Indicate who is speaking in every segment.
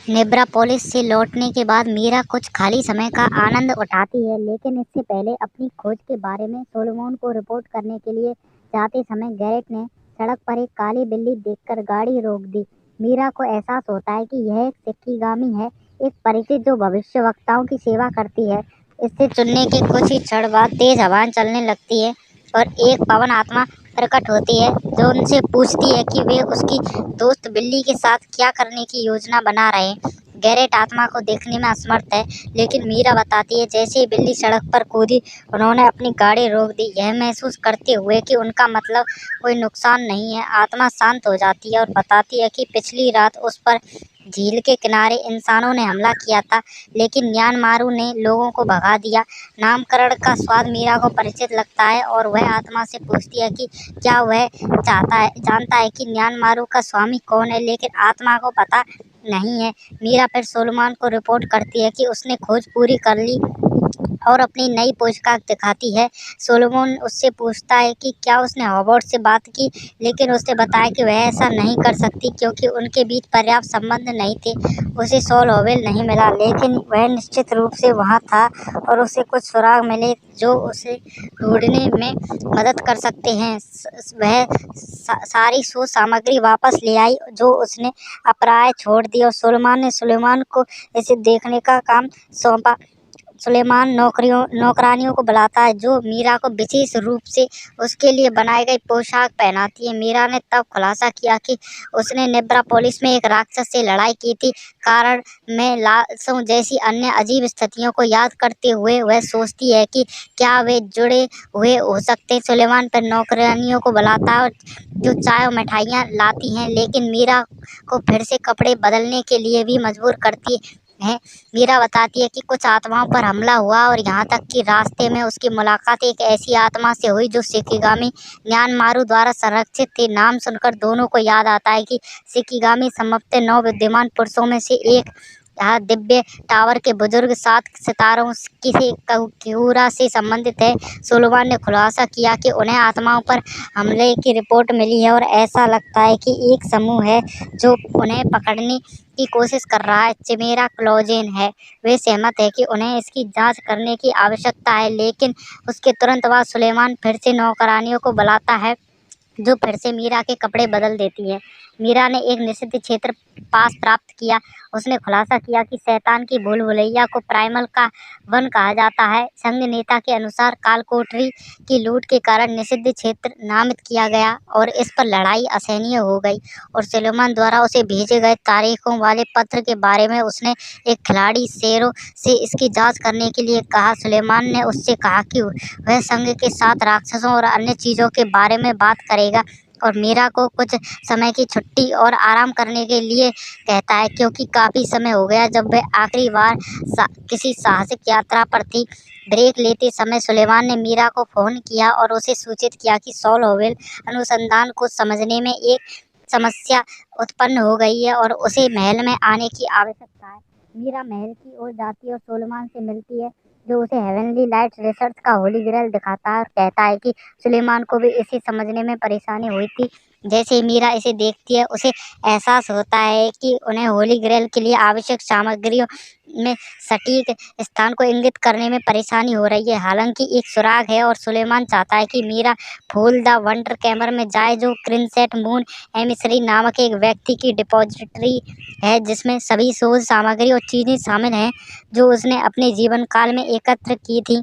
Speaker 1: नेब्रापोलिस से लौटने के बाद मीरा कुछ खाली समय का आनंद उठाती है, लेकिन इससे पहले अपनी खोज के बारे में सोलोमन को रिपोर्ट करने के लिए जाते समय गैरेट ने सड़क पर एक काली बिल्ली देखकर गाड़ी रोक दी। मीरा को एहसास होता है कि यह एक शिकीगामी है, एक परिचित जो भविष्यवक्ताओं की सेवा करती है। इससे चुनने के कुछ ही क्षण बाद तेज हवाएं चलने लगती है और एक पवन आत्मा प्रकट होती है जो उनसे पूछती है कि वे उसकी दोस्त बिल्ली के साथ क्या करने की योजना बना रहे हैं। गैरेट आत्मा को देखने में असमर्थ है, लेकिन मीरा बताती है जैसे ही बिल्ली सड़क पर कूदी उन्होंने अपनी गाड़ी रोक दी, यह महसूस करते हुए कि उनका मतलब कोई नुकसान नहीं है। आत्मा शांत हो जाती है और बताती है कि पिछली रात उस पर झील के किनारे इंसानों ने हमला किया था, लेकिन म्यांमारू ने लोगों को भगा दिया। नामकरण का स्वाद मीरा को परिचित लगता है और वह आत्मा से पूछती है कि क्या वह जानता है कि म्यांमारू का स्वामी कौन है, लेकिन आत्मा को पता नहीं है। मीरा फिर सोलोमन को रिपोर्ट करती है कि उसने खोज पूरी कर ली और अपनी नई पोशाक दिखाती है। सोलोमन उससे पूछता है कि क्या उसने हॉवर्ड से बात की, लेकिन उसने बताया कि वह ऐसा नहीं कर सकती क्योंकि उनके बीच पर्याप्त संबंध नहीं थे। उसे सॉल हॉवेल नहीं मिला, लेकिन वह निश्चित रूप से वहाँ था और उसे कुछ सुराग मिले जो उसे ढूंढने में मदद कर सकते हैं। वह सारी शोध सामग्री वापस ले आई जो उसने अपराय छोड़ दी और सोलोमन ने सुलेमान को इसे देखने का काम सौंपा। सुलेमान नौकरानियों को बुलाता है जो मीरा को विशेष रूप से उसके लिए बनाई गई पोशाक पहनाती है। मीरा ने तब खुलासा किया कि उसने नेब्रापोलिस में एक राक्षस से लड़ाई की थी। कारण में लाशों जैसी अन्य अजीब स्थितियों को याद करते हुए वह सोचती है कि क्या वे जुड़े हुए हो सकते। सुलेमान पर नौकरानियों को बुलाता है जो चाय और मिठाइयाँ लाती हैं, लेकिन मीरा को फिर से कपड़े बदलने के लिए भी मजबूर करती है। मीरा बताती है कि कुछ आत्माओं पर हमला हुआ और यहाँ तक कि रास्ते में उसकी मुलाकात एक ऐसी आत्मा से हुई जो शिकीगामी म्यांमारू द्वारा संरक्षित थे। नाम सुनकर दोनों को याद आता है कि शिकीगामी संभवतः 9 विद्यमान पुरुषों में से एक यहाँ दिव्य टावर के बुजुर्ग 7 सितारों किसी क्यूरा से संबंधित है। सोलोमन ने खुलासा किया कि उन्हें आत्माओं पर हमले की रिपोर्ट मिली है और ऐसा लगता है कि एक समूह है जो उन्हें पकड़ने की कोशिश कर रहा है। चिमेरा क्लोजेन है। वे सहमत है कि उन्हें इसकी जांच करने की आवश्यकता है, लेकिन उसके तुरंत बाद सुलेमान फिर से नौकरानियों को बुलाता है जो फिर से मीरा के कपड़े बदल देती है। मीरा ने एक निषिद्ध क्षेत्र पास प्राप्त किया। उसने खुलासा किया कि शैतान की भूल भुलैया को प्राइमल का वन कहा जाता है। संघ नेता के अनुसार कालकोठरी की लूट के कारण निषिद्ध क्षेत्र नामित किया गया और इस पर लड़ाई असहनीय हो गई और सुलेमान द्वारा उसे भेजे गए तारीखों वाले पत्र के बारे में उसने एक खिलाड़ी शेरों से इसकी जांच करने के लिए कहा। सुलेमान ने उससे कहा कि वह संघ के साथ राक्षसों और अन्य चीज़ों के बारे में बात करेगा और मीरा को कुछ समय की छुट्टी और आराम करने के लिए कहता है क्योंकि काफ़ी समय हो गया जब वह आखिरी बार किसी साहसिक यात्रा पर थी। ब्रेक लेते समय सुलेमान ने मीरा को फ़ोन किया और उसे सूचित किया कि सॉल हॉवेल अनुसंधान को समझने में एक समस्या उत्पन्न हो गई है और उसे महल में आने की आवश्यकता है। मीरा महल की ओर जाती है और सोलोमन से मिलती है जो उसे हेवनली लाइट्स रिसर्च का होली ग्रेल दिखाता है और कहता है कि सुलेमान को भी इसे समझने में परेशानी हुई थी। जैसे ही मीरा इसे देखती है उसे एहसास होता है कि उन्हें होली ग्रेल के लिए आवश्यक सामग्रियों में सटीक स्थान को इंगित करने में परेशानी हो रही है। हालांकि एक सुराग है और सुलेमान चाहता है कि मीरा फूल द वंडर कैमर में जाए जो क्रिनसेट मून एमिसरी नामक एक व्यक्ति की डिपॉजिटरी है जिसमें सभी शोध सामग्री और चीज़ें शामिल हैं जो उसने अपने जीवन काल में एकत्र की थी।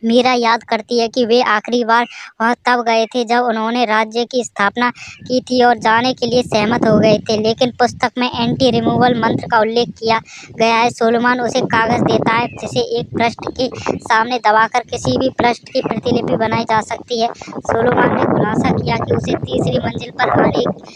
Speaker 1: मीरा याद करती है कि वे आखिरी बार वहाँ तब गए थे जब उन्होंने राज्य की स्थापना की थी और जाने के लिए सहमत हो गए थे, लेकिन पुस्तक में एंटी रिमूवल मंत्र का उल्लेख किया गया है। सोलोमन उसे कागज़ देता है जिसे एक पृष्ठ के सामने दबाकर किसी भी पृष्ठ की प्रतिलिपि बनाई जा सकती है। सोलोमन ने खुलासा किया कि उसे तीसरी मंजिल पर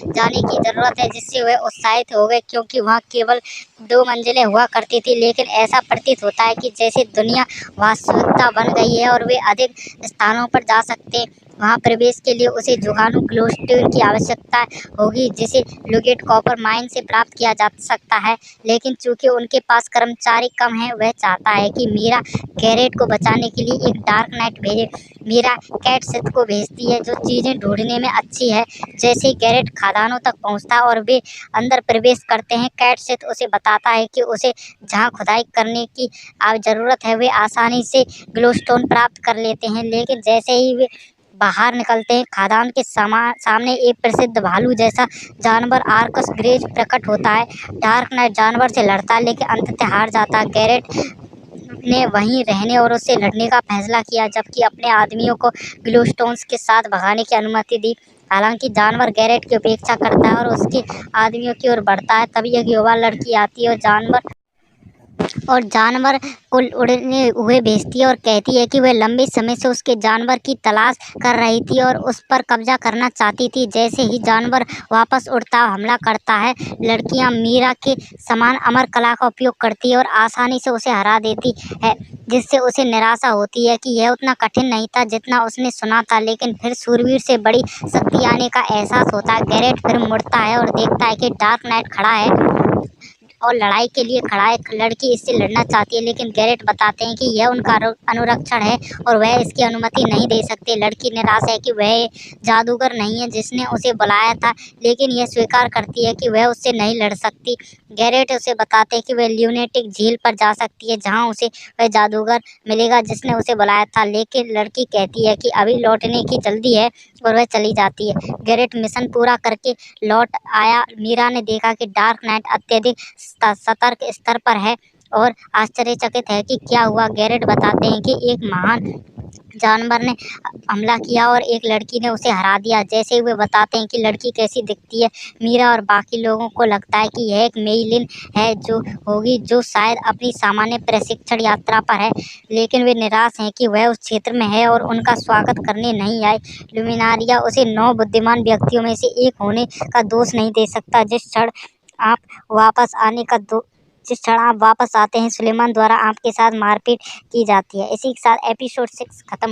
Speaker 1: जाने की ज़रूरत है, जिससे वह उत्साहित हो गए क्योंकि वहाँ केवल 2 मंजिलें हुआ करती थी, लेकिन ऐसा प्रतीत होता है कि जैसे दुनिया वास्तविकता बन गई है और वे अधिक स्थानों पर जा सकते वहाँ प्रवेश के लिए उसे जुगानू ग्लोस्टोन की आवश्यकता होगी, जिसे लुगेट कॉपर माइन से प्राप्त किया जा सकता है। लेकिन चूंकि उनके पास कर्मचारी कम हैं, वह चाहता है कि मीरा गैरेट को बचाने के लिए एक डार्क नाइट भेजे। मीरा कैट सिथ को भेजती है, जो चीजें ढूंढने में अच्छी है। जैसे ही गैरेट खदानों तक पहुंचता है और वे अंदर प्रवेश करते हैं, कैट सिथ उसे बताता है कि उसे जहां खुदाई करने की जरूरत है वे आसानी से ग्लोस्टोन प्राप्त कर लेते हैं। लेकिन जैसे ही वे बाहर निकलते हैं, खदान के सामने एक प्रसिद्ध भालू जैसा जानवर आर्कस ग्रेज प्रकट होता है। डार्क नाइट जानवर से लड़ता है, लेकिन अंततः हार जाता है। गैरेट ने वहीं रहने और उससे लड़ने का फैसला किया, जबकि अपने आदमियों को ग्लोस्टोन्स के साथ भगाने की अनुमति दी। हालांकि जानवर गैरेट की उपेक्षा करता है और उसके आदमियों की ओर बढ़ता है। तभी एक युवा लड़की आती है और जानवर को उड़ने हुए भेजती है और कहती है कि वह लंबे समय से उसके जानवर की तलाश कर रही थी और उस पर कब्जा करना चाहती थी। जैसे ही जानवर वापस उड़ता हमला करता है, लड़कियां मीरा के समान अमर कला का उपयोग करती है और आसानी से उसे हरा देती है, जिससे उसे निराशा होती है कि यह उतना कठिन नहीं था जितना उसने सुना था। लेकिन फिर शूरवीर से बड़ी शक्ति आने का एहसास होता है। गैरेट फिर मुड़ता है और देखता है कि डार्क नाइट खड़ा है और लड़ाई के लिए खड़ा है। लड़की इससे लड़ना चाहती है, लेकिन गैरेट बताते हैं कि यह उनका अनुरक्षण है और वह इसकी अनुमति नहीं दे सकते। लड़की निराश है कि वह जादूगर नहीं है जिसने उसे बुलाया था, लेकिन यह स्वीकार करती है कि वह उससे नहीं लड़ सकती। गैरेट उसे बताते हैं कि वह ल्यूनेटिक झील पर जा सकती है, जहाँ उसे वह जादूगर मिलेगा जिसने उसे बुलाया था। लेकिन लड़की कहती है कि अभी लौटने की जल्दी है और वह चली जाती है। गैरेट मिशन पूरा करके लौट आया। मीरा ने देखा कि डार्क नाइट अत्यधिक सतर्क स्तर पर है और आश्चर्यचकित है कि क्या हुआ। गैरेट बताते हैं कि एक महान जानवर ने हमला किया और एक लड़की ने उसे हरा दिया। जैसे ही वे बताते हैं कि लड़की कैसी दिखती है, मीरा और बाकी लोगों को लगता है कि यह एक मेइलिन है जो शायद अपनी सामान्य प्रशिक्षण यात्रा पर है। लेकिन वे निराश हैं कि वह उस क्षेत्र में है और उनका स्वागत करने नहीं आए। लुमिनारिया उसे 9 बुद्धिमान व्यक्तियों में से एक होने का दोष नहीं दे सकता। जिस क्षण आप वापस आते हैं, सुलेमान द्वारा आपके साथ मारपीट की जाती है। इसी के साथ एपिसोड 6 खत्म।